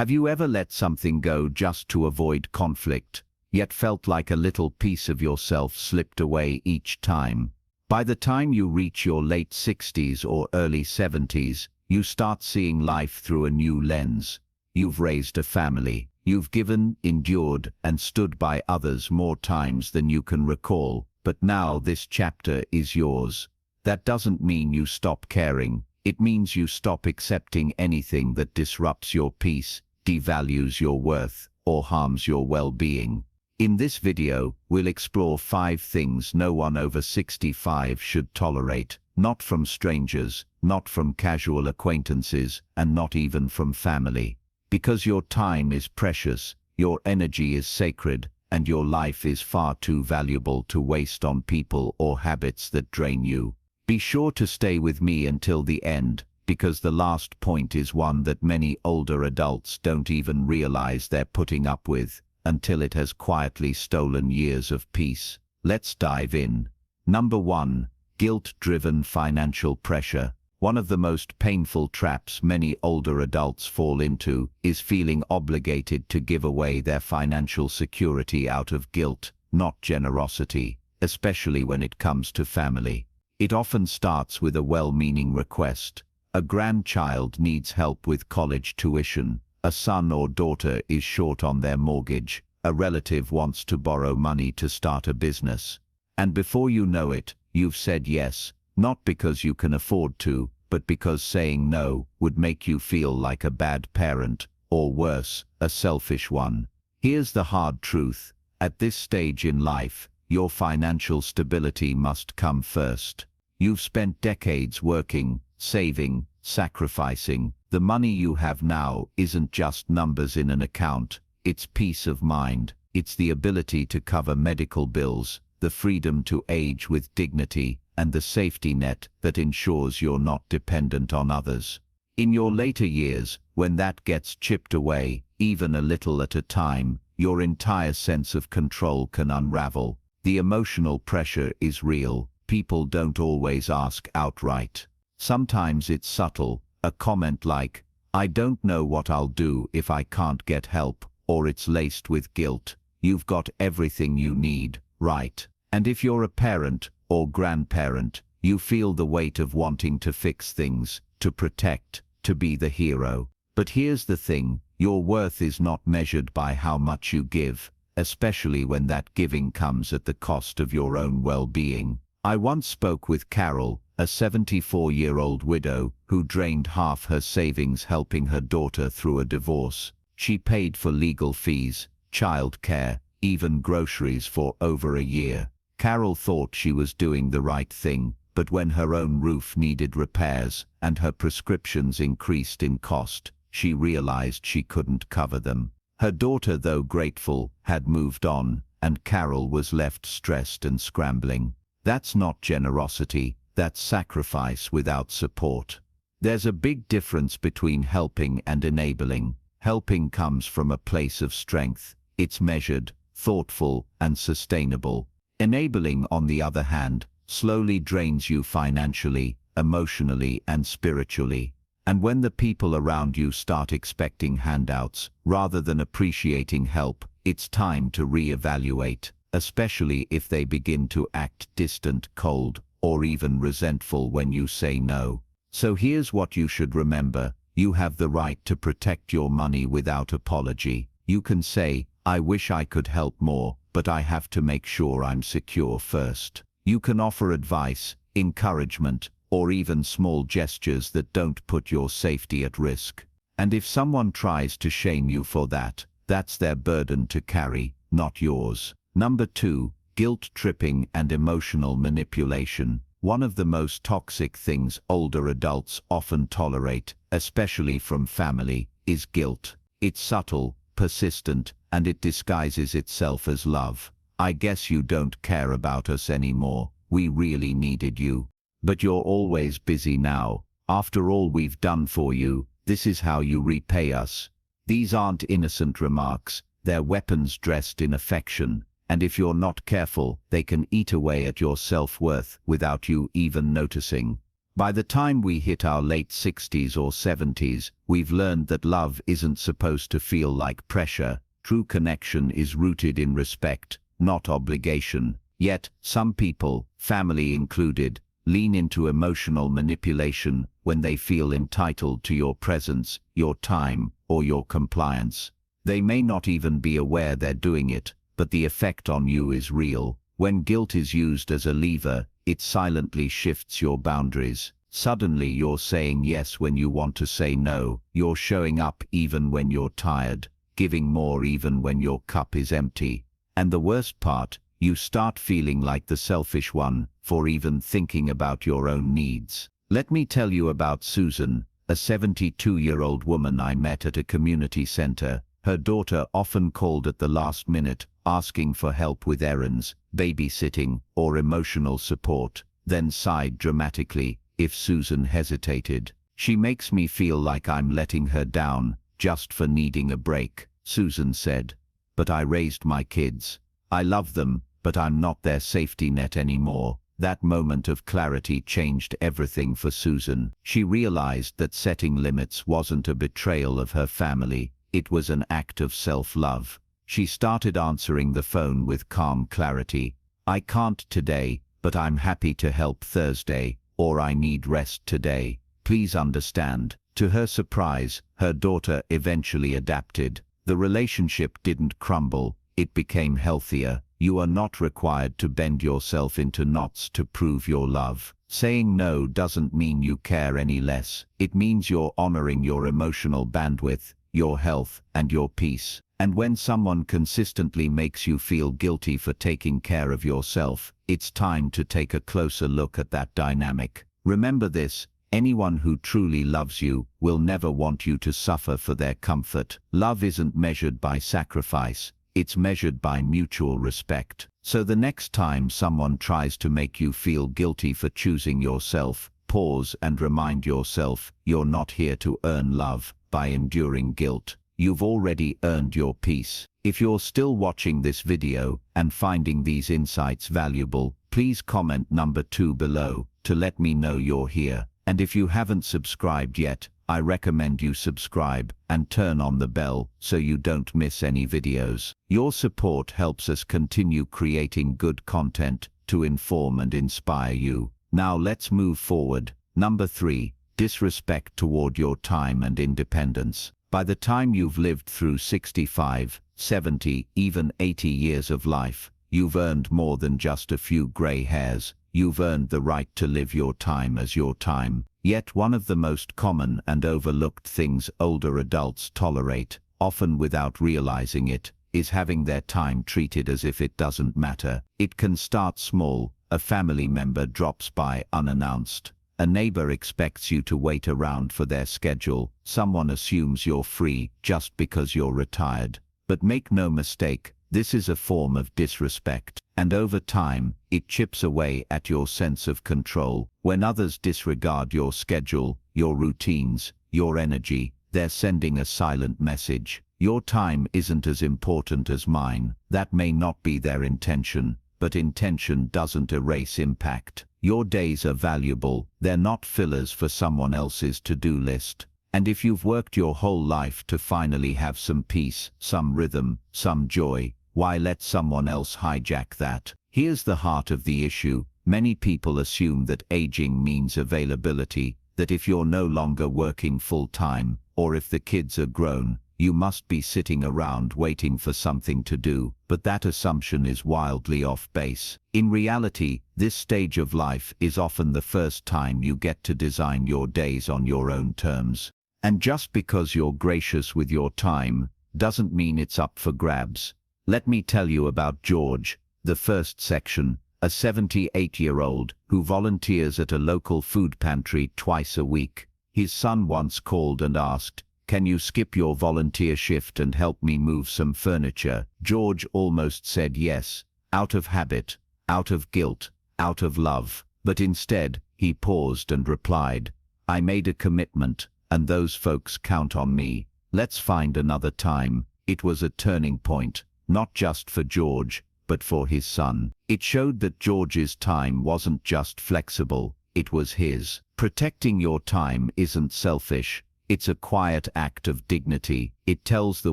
Have you ever let something go just to avoid conflict, yet felt like a little piece of yourself slipped away each time? By the time you reach your late 60s or early 70s, you start seeing life through a new lens. You've raised a family. You've given, endured, and stood by others more times than you can recall, but now this chapter is yours. That doesn't mean you stop caring. It means you stop accepting anything that disrupts your peace, devalues your worth, or harms your well-being. In this video, we'll explore 5 things no one over 65 should tolerate, not from strangers, not from casual acquaintances, and not even from family. Because your time is precious, your energy is sacred, and your life is far too valuable to waste on people or habits that drain you. Be sure to stay with me until the end, because the last point is one that many older adults don't even realize they're putting up with, until it has quietly stolen years of peace. Let's dive in. Number 1. Guilt-driven financial pressure. One of the most painful traps many older adults fall into is feeling obligated to give away their financial security out of guilt, not generosity, especially when it comes to family. It often starts with a well-meaning request. A grandchild needs help with college tuition. A son or daughter is short on their mortgage. A relative wants to borrow money to start a business. And before you know it, you've said yes, not because you can afford to, but because saying no would make you feel like a bad parent, or worse, a selfish one. Here's the hard truth. At this stage in life, your financial stability must come first. You've spent decades working, saving, sacrificing. The money you have now isn't just numbers in an account. It's peace of mind. It's the ability to cover medical bills, the freedom to age with dignity, and the safety net that ensures you're not dependent on others. In your later years, when that gets chipped away, even a little at a time, your entire sense of control can unravel. The emotional pressure is real. People don't always ask outright. Sometimes it's subtle, a comment like, "I don't know what I'll do if I can't get help," or it's laced with guilt. You've got everything you need, right? And if you're a parent or grandparent, you feel the weight of wanting to fix things, to protect, to be the hero. But here's the thing, your worth is not measured by how much you give, especially when that giving comes at the cost of your own well-being. I once spoke with Carol, a 74-year-old widow who drained half her savings helping her daughter through a divorce. She paid for legal fees, childcare, even groceries for over a year. Carol thought she was doing the right thing, but when her own roof needed repairs and her prescriptions increased in cost, she realized she couldn't cover them. Her daughter, though grateful, had moved on, and Carol was left stressed and scrambling. That's not generosity, that's sacrifice without support. There's a big difference between helping and enabling. Helping comes from a place of strength. It's measured, thoughtful, and sustainable. Enabling, on the other hand, slowly drains you financially, emotionally, and spiritually. And when the people around you start expecting handouts, rather than appreciating help, it's time to reevaluate, especially if they begin to act distant, cold, or even resentful when you say no. So here's what you should remember. You have the right to protect your money without apology. You can say, "I wish I could help more, but I have to make sure I'm secure first." You can offer advice, encouragement, or even small gestures that don't put your safety at risk. And if someone tries to shame you for that, that's their burden to carry, not yours. Number 2, guilt-tripping and emotional manipulation. One of the most toxic things older adults often tolerate, especially from family, is guilt. It's subtle, persistent, and it disguises itself as love. "I guess you don't care about us anymore. We really needed you. But you're always busy now. After all we've done for you, this is how you repay us." These aren't innocent remarks. They're weapons dressed in affection. And if you're not careful, they can eat away at your self-worth without you even noticing. By the time we hit our late 60s or 70s, we've learned that love isn't supposed to feel like pressure. True connection is rooted in respect, not obligation. Yet, some people, family included, lean into emotional manipulation when they feel entitled to your presence, your time, or your compliance. They may not even be aware they're doing it, but the effect on you is real. When guilt is used as a lever, it silently shifts your boundaries. Suddenly you're saying yes when you want to say no. You're showing up even when you're tired, giving more even when your cup is empty. And the worst part, you start feeling like the selfish one for even thinking about your own needs. Let me tell you about Susan, a 72-year-old woman I met at a community center. Her daughter often called at the last minute, asking for help with errands, babysitting, or emotional support, then sighed dramatically if Susan hesitated. "She makes me feel like I'm letting her down just for needing a break," Susan said. "But I raised my kids. I love them, but I'm not their safety net anymore." That moment of clarity changed everything for Susan. She realized that setting limits wasn't a betrayal of her family, it was an act of self-love. She started answering the phone with calm clarity. "I can't today, but I'm happy to help Thursday, or I need rest today. Please understand." To her surprise, her daughter eventually adapted. The relationship didn't crumble, it became healthier. You are not required to bend yourself into knots to prove your love. Saying no doesn't mean you care any less. It means you're honoring your emotional bandwidth, your health, and your peace. And when someone consistently makes you feel guilty for taking care of yourself, it's time to take a closer look at that dynamic. Remember this: anyone who truly loves you will never want you to suffer for their comfort. Love isn't measured by sacrifice, it's measured by mutual respect. So the next time someone tries to make you feel guilty for choosing yourself, pause and remind yourself you're not here to earn love by enduring guilt. You've already earned your peace. If you're still watching this video and finding these insights valuable, please comment number 2 below to let me know you're here. And if you haven't subscribed yet, I recommend you subscribe and turn on the bell so you don't miss any videos. Your support helps us continue creating good content to inform and inspire you. Now let's move forward. Number 3, disrespect toward your time and independence. By the time you've lived through 65, 70, even 80 years of life, you've earned more than just a few gray hairs. You've earned the right to live your time as your time. Yet one of the most common and overlooked things older adults tolerate, often without realizing it, is having their time treated as if it doesn't matter. It can start small. A family member drops by unannounced. A neighbor expects you to wait around for their schedule. Someone assumes you're free just because you're retired. But make no mistake, this is a form of disrespect, and over time, it chips away at your sense of control. When others disregard your schedule, your routines, your energy, they're sending a silent message. Your time isn't as important as mine. That may not be their intention, but intention doesn't erase impact. Your days are valuable, they're not fillers for someone else's to-do list. And if you've worked your whole life to finally have some peace, some rhythm, some joy, why let someone else hijack that? Here's the heart of the issue. Many people assume that aging means availability, that if you're no longer working full-time, or if the kids are grown, you must be sitting around waiting for something to do. But that assumption is wildly off base. In reality, this stage of life is often the first time you get to design your days on your own terms. And just because you're gracious with your time, doesn't mean it's up for grabs. Let me tell you about George, the first section, a 78-year-old who volunteers at a local food pantry twice a week. His son once called and asked, "Can you skip your volunteer shift and help me move some furniture?" George almost said yes, out of habit, out of guilt, out of love. But instead, he paused and replied, "I made a commitment, and those folks count on me. Let's find another time." It was a turning point, not just for George, but for his son. It showed that George's time wasn't just flexible, it was his. Protecting your time isn't selfish. It's a quiet act of dignity. It tells the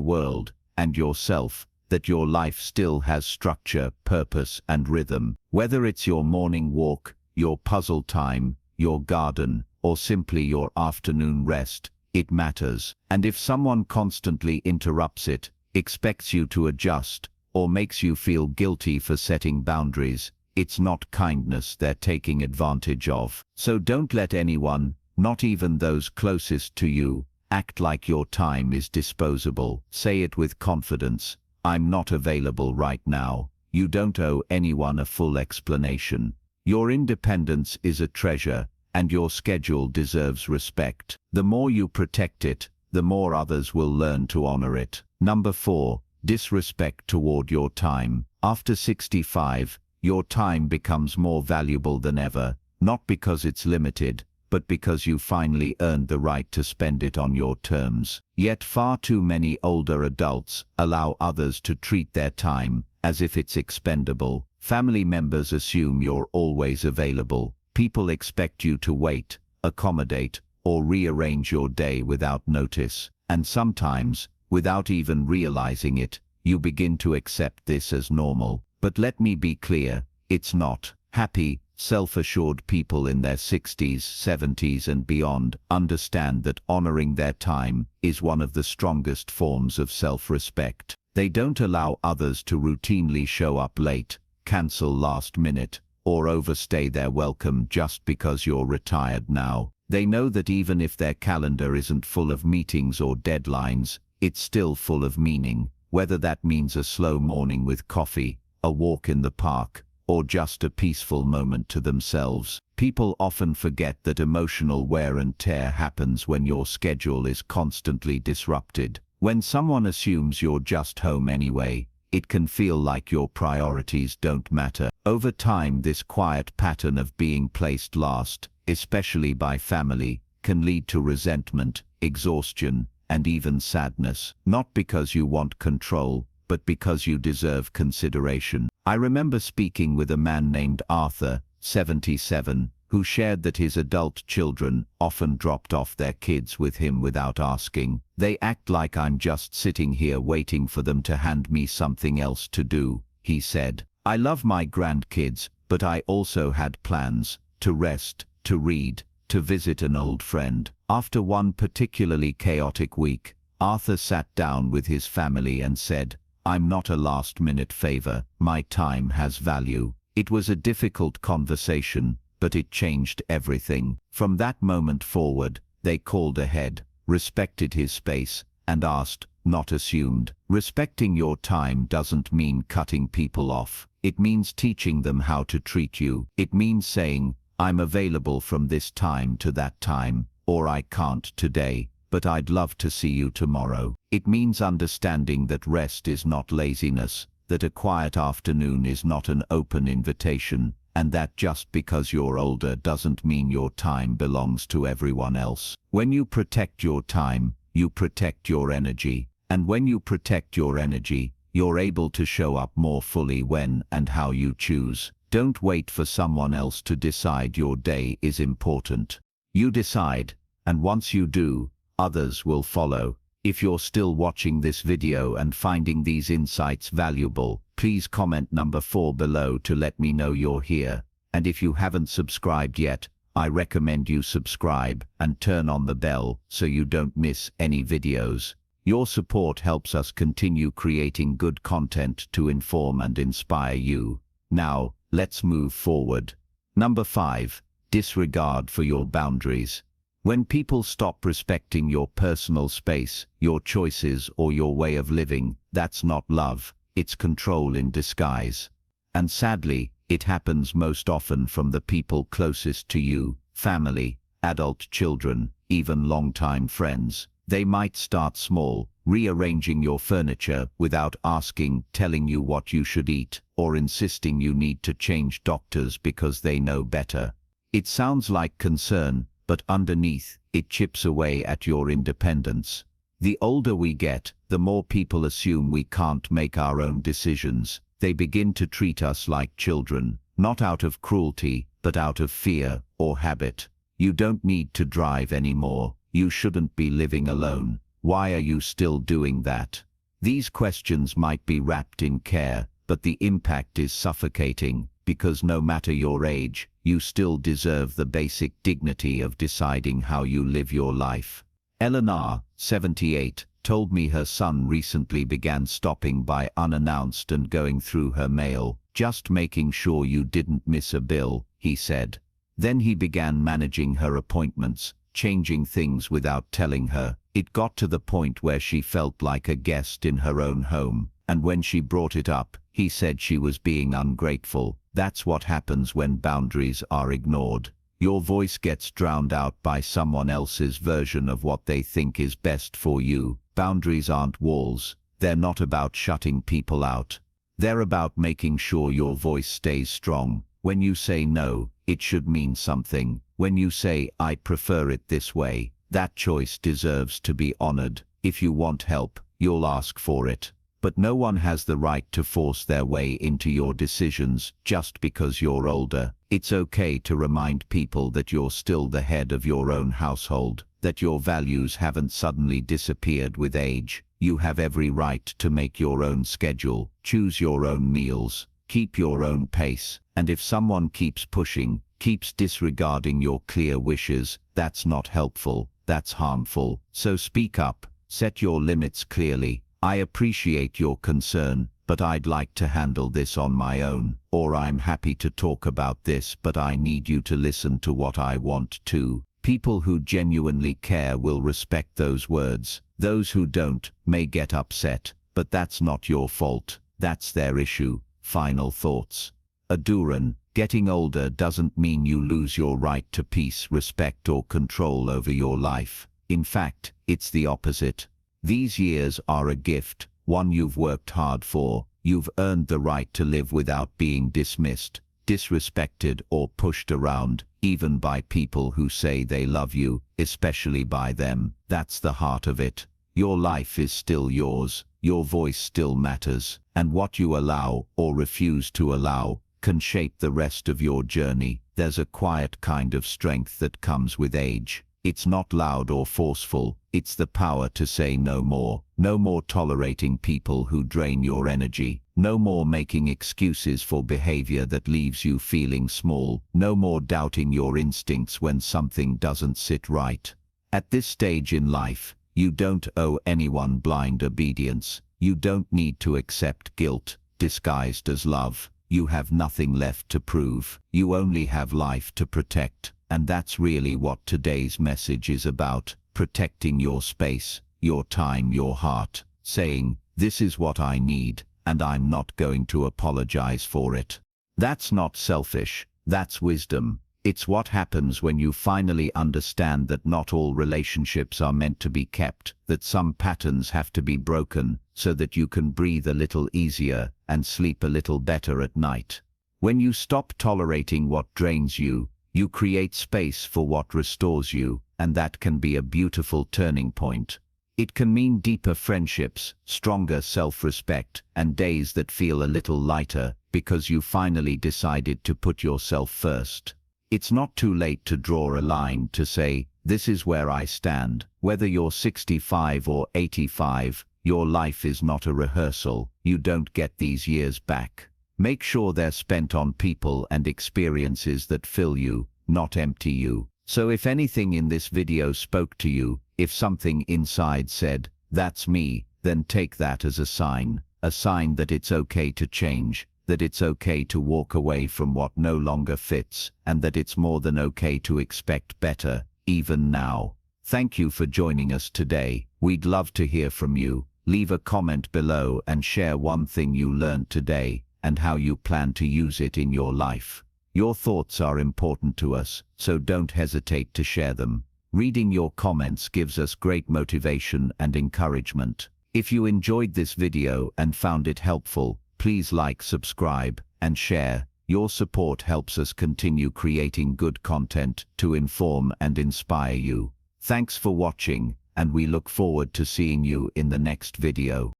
world, and yourself, that your life still has structure, purpose, and rhythm. Whether it's your morning walk, your puzzle time, your garden, or simply your afternoon rest, it matters. And if someone constantly interrupts it, expects you to adjust, or makes you feel guilty for setting boundaries, it's not kindness they're taking advantage of. So don't let anyone, not even those closest to you, act like your time is disposable. Say it with confidence. I'm not available right now. You don't owe anyone a full explanation. Your independence is a treasure, and your schedule deserves respect. The more you protect it, the more others will learn to honor it. Number 4. Disrespect toward your time. After 65, your time becomes more valuable than ever, not because it's limited, but because you finally earned the right to spend it on your terms. Yet far too many older adults allow others to treat their time as if it's expendable. Family members assume you're always available. People expect you to wait, accommodate, or rearrange your day without notice. And sometimes, without even realizing it, you begin to accept this as normal. But let me be clear, it's not. Happy, self-assured people in their 60s, 70s and beyond understand that honoring their time is one of the strongest forms of self-respect. They don't allow others to routinely show up late, cancel last minute, or overstay their welcome just because you're retired now. They know that even if their calendar isn't full of meetings or deadlines, it's still full of meaning, whether that means a slow morning with coffee, a walk in the park, or just a peaceful moment to themselves. People often forget that emotional wear and tear happens when your schedule is constantly disrupted. When someone assumes you're just home anyway, it can feel like your priorities don't matter. Over time, this quiet pattern of being placed last, especially by family, can lead to resentment, exhaustion, and even sadness. Not because you want control, but because you deserve consideration. I remember speaking with a man named Arthur, 77, who shared that his adult children often dropped off their kids with him without asking. They act like I'm just sitting here waiting for them to hand me something else to do, he said. I love my grandkids, but I also had plans to rest, to read, to visit an old friend. After one particularly chaotic week, Arthur sat down with his family and said, "I'm not a last-minute favor. My time has value." It was a difficult conversation, but it changed everything. From that moment forward, they called ahead, respected his space, and asked, not assumed. Respecting your time doesn't mean cutting people off. It means teaching them how to treat you. It means saying, "I'm available from this time to that time," or "I can't today, but I'd love to see you tomorrow." It means understanding that rest is not laziness, that a quiet afternoon is not an open invitation, and that just because you're older doesn't mean your time belongs to everyone else. When you protect your time, you protect your energy. And when you protect your energy, you're able to show up more fully when and how you choose. Don't wait for someone else to decide your day is important. You decide, and once you do, others will follow. If you're still watching this video and finding these insights valuable, please comment number 4 below to let me know you're here. And if you haven't subscribed yet, I recommend you subscribe and turn on the bell so you don't miss any videos. Your support helps us continue creating good content to inform and inspire you. Now, let's move forward. Number 5. Disregard for your boundaries. When people stop respecting your personal space, your choices, or your way of living, that's not love, it's control in disguise. And sadly, it happens most often from the people closest to you, family, adult children, even longtime friends. They might start small, rearranging your furniture without asking, telling you what you should eat, or insisting you need to change doctors because they know better. It sounds like concern, but underneath, it chips away at your independence. The older we get, the more people assume we can't make our own decisions. They begin to treat us like children, not out of cruelty, but out of fear or habit. You don't need to drive anymore. You shouldn't be living alone. Why are you still doing that? These questions might be wrapped in care, but the impact is suffocating, because no matter your age, you still deserve the basic dignity of deciding how you live your life. Eleanor, 78, told me her son recently began stopping by unannounced and going through her mail, just making sure you didn't miss a bill, he said. Then he began managing her appointments, changing things without telling her. It got to the point where she felt like a guest in her own home, and when she brought it up, he said she was being ungrateful. That's what happens when boundaries are ignored. Your voice gets drowned out by someone else's version of what they think is best for you. Boundaries aren't walls. They're not about shutting people out. They're about making sure your voice stays strong. When you say no, it should mean something. When you say, I prefer it this way, that choice deserves to be honored. If you want help, you'll ask for it. But no one has the right to force their way into your decisions just because you're older. It's okay to remind people that you're still the head of your own household, that your values haven't suddenly disappeared with age. You have every right to make your own schedule, choose your own meals, keep your own pace, and if someone keeps pushing, keeps disregarding your clear wishes, that's not helpful, that's harmful. So speak up, set your limits clearly. I appreciate your concern, but I'd like to handle this on my own. Or I'm happy to talk about this, but I need you to listen to what I want to. People who genuinely care will respect those words. Those who don't may get upset, but that's not your fault. That's their issue. Final thoughts. Aduran, getting older doesn't mean you lose your right to peace, respect, or control over your life. In fact, it's the opposite. These years are a gift, one you've worked hard for. You've earned the right to live without being dismissed, disrespected, or pushed around, even by people who say they love you, especially by them. That's the heart of it. Your life is still yours, your voice still matters, and what you allow or refuse to allow can shape the rest of your journey. There's a quiet kind of strength that comes with age. It's not loud or forceful, it's the power to say no more. No more tolerating people who drain your energy. No more making excuses for behavior that leaves you feeling small. No more doubting your instincts when something doesn't sit right. At this stage in life, you don't owe anyone blind obedience. You don't need to accept guilt, disguised as love. You have nothing left to prove. You only have life to protect. And that's really what today's message is about. Protecting your space, your time, your heart. Saying, this is what I need, and I'm not going to apologize for it. That's not selfish, that's wisdom. It's what happens when you finally understand that not all relationships are meant to be kept, that some patterns have to be broken so that you can breathe a little easier and sleep a little better at night. When you stop tolerating what drains you, you create space for what restores you, and that can be a beautiful turning point. It can mean deeper friendships, stronger self-respect, and days that feel a little lighter because you finally decided to put yourself first. It's not too late to draw a line to say, this is where I stand. Whether you're 65 or 85, your life is not a rehearsal. You don't get these years back. Make sure they're spent on people and experiences that fill you, not empty you. So if anything in this video spoke to you, if something inside said, that's me, then take that as a sign that it's okay to change, that it's okay to walk away from what no longer fits, and that it's more than okay to expect better, even now. Thank you for joining us today. We'd love to hear from you. Leave a comment below and share one thing you learned today and how you plan to use it in your life. Your thoughts are important to us, so don't hesitate to share them. Reading your comments gives us great motivation and encouragement. If you enjoyed this video and found it helpful, please like, subscribe, and share. Your support helps us continue creating good content to inform and inspire you. Thanks for watching, and we look forward to seeing you in the next video.